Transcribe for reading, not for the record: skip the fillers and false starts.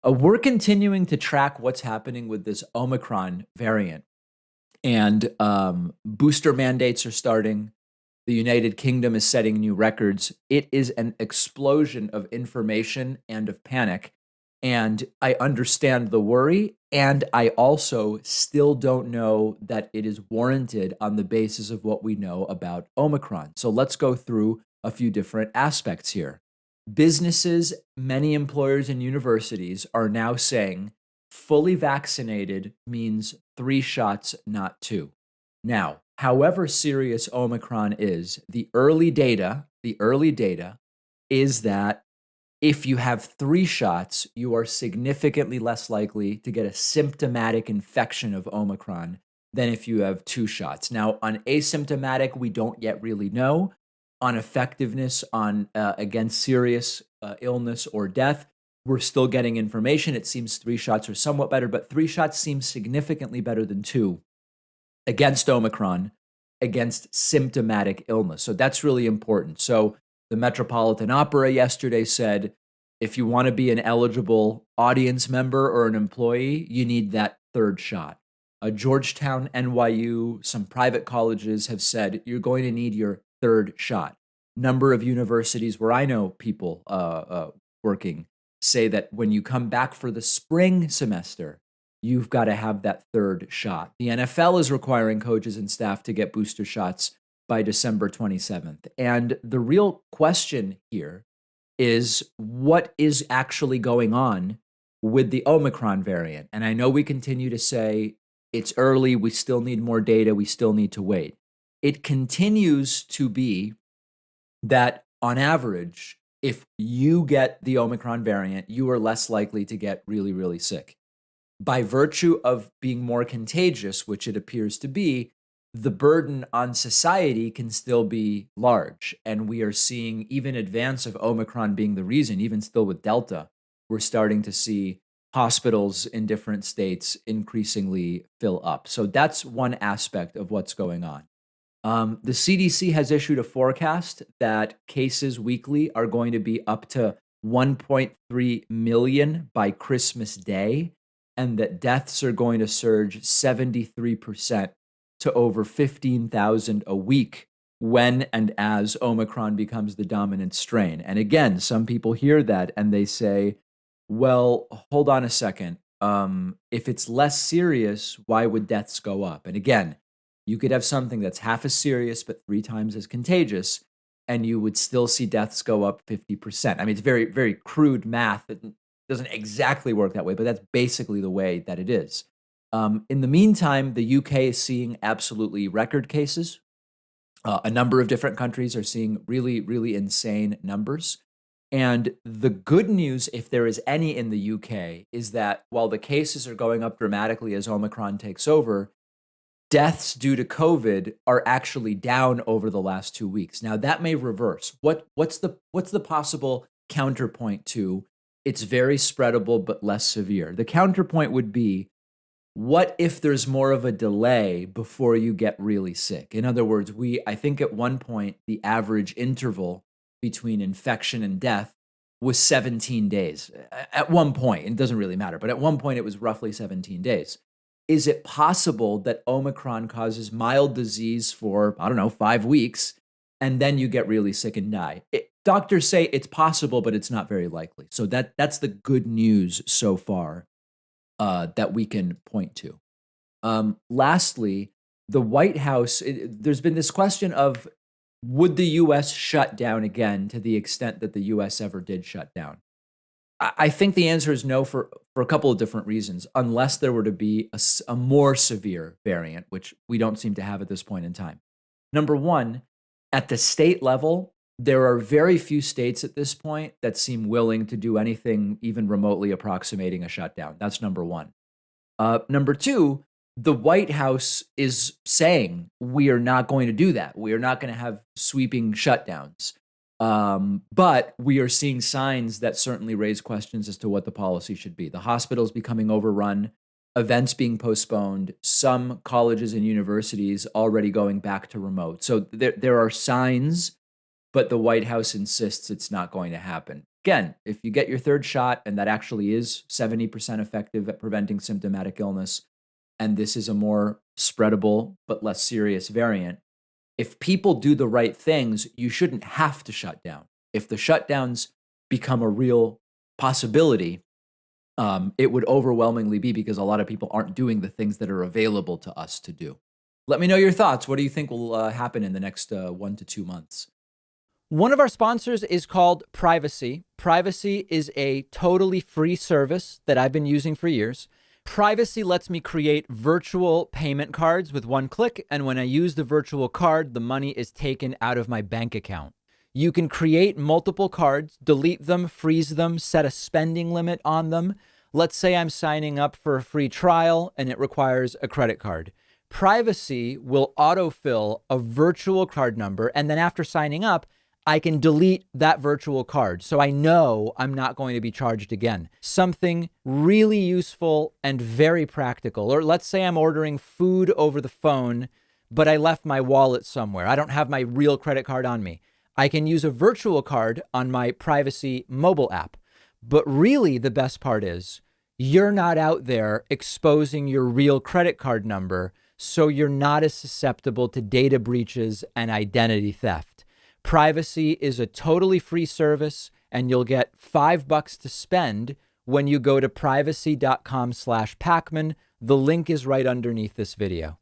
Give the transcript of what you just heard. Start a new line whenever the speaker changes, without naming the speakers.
We're continuing to track what's happening with this Omicron variant, and booster mandates are starting. The United Kingdom is setting new records. It is an explosion of information and of panic. And I understand the worry. And I also still don't know that it is warranted on the basis of what we know about Omicron. So let's go through a few different aspects here. Businesses, many employers, and universities are now saying fully vaccinated means 3 shots, not two. Now, however serious Omicron is, the early data is that if you have 3 shots, you are significantly less likely to get a symptomatic infection of Omicron than if you have 2 shots. Now, on asymptomatic, we don't yet really know. On effectiveness, on against serious illness or death, we're still getting information. It seems 3 shots are somewhat better, but 3 shots seems significantly better than two against Omicron, against symptomatic illness. So that's really important. So the Metropolitan Opera yesterday said if you want to be an eligible audience member or an employee, you need that third shot. Georgetown, NYU, some private colleges have said you're going to need your third shot. Number of universities where I know people working say that when you come back for the spring semester, you've got to have that third shot. The NFL is requiring coaches and staff to get booster shots by December 27th. And the real question here is what is actually going on with the Omicron variant? And I know we continue to say it's early, we still need more data, we still need to wait. It continues to be that on average, if you get the Omicron variant, you are less likely to get really, really sick. By virtue of being more contagious, which it appears to be, the burden on society can still be large. And we are seeing, even in advance of Omicron being the reason, even still with Delta, we're starting to see hospitals in different states increasingly fill up. So that's one aspect of what's going on. The CDC has issued a forecast that cases weekly are going to be up to 1.3 million by Christmas Day, and that deaths are going to surge 73% to over 15,000 a week when and as Omicron becomes the dominant strain. And again, some people hear that and they say, well, hold on a second. If it's less serious, why would deaths go up? And again, you could have something that's half as serious but 3 times as contagious, and you would still see deaths go up 50%. I mean, it's very, very crude math. It doesn't exactly work that way, but that's basically the way that it is. In the meantime, the UK is seeing absolutely record cases. A number of different countries are seeing really, really insane numbers. And the good news, if there is any in the UK, is that while the cases are going up dramatically as Omicron takes over, deaths due to COVID are actually down over the last 2 weeks. Now that may reverse. What's the possible counterpoint to it's very spreadable but less severe? The counterpoint would be, what if there's more of a delay before you get really sick? In other words, I think at one point the average interval between infection and death was 17 days. At one point, it doesn't really matter, but at one point it was roughly 17 days. Is it possible that Omicron causes mild disease for, I don't know, 5 weeks, and then you get really sick and die? Doctors say it's possible, but it's not very likely. So that's the good news so far that we can point to. Lastly, the White House, there's been this question of, would the U.S. shut down again to the extent that the U.S. ever did shut down? I think the answer is no for a couple of different reasons, unless there were to be a more severe variant, which we don't seem to have at this point in time. Number one, at the state level, there are very few states at this point that seem willing to do anything even remotely approximating a shutdown. That's number one. Number two, the White House is saying we are not going to do that. We are not going to have sweeping shutdowns. But we are seeing signs that certainly raise questions as to what the policy should be. The hospitals becoming overrun, events being postponed, some colleges and universities already going back to remote. So there are signs but the White House insists it's not going to happen. Again, if you get your third shot and that actually is 70% effective at preventing symptomatic illness, and this is a more spreadable but less serious variant, if people do the right things, you shouldn't have to shut down. If the shutdowns become a real possibility, it would overwhelmingly be because a lot of people aren't doing the things that are available to us to do. Let me know your thoughts. What do you think will happen in the next 1 to 2 months?
One of our sponsors is called Privacy. Privacy is a totally free service that I've been using for years. Privacy lets me create virtual payment cards with one click, and when I use the virtual card, the money is taken out of my bank account. You can create multiple cards, delete them, freeze them, set a spending limit on them. Let's say I'm signing up for a free trial and it requires a credit card. Privacy will autofill a virtual card number, and then after signing up, I can delete that virtual card. So I know I'm not going to be charged again. Something really useful and very practical. Or let's say I'm ordering food over the phone, but I left my wallet somewhere. I don't have my real credit card on me. I can use a virtual card on my Privacy mobile app. But really the best part is you're not out there exposing your real credit card number, so you're not as susceptible to data breaches and identity theft. Privacy is a totally free service, and you'll get $5 to spend when you go to privacy.com/Pacman. The link is right underneath this video.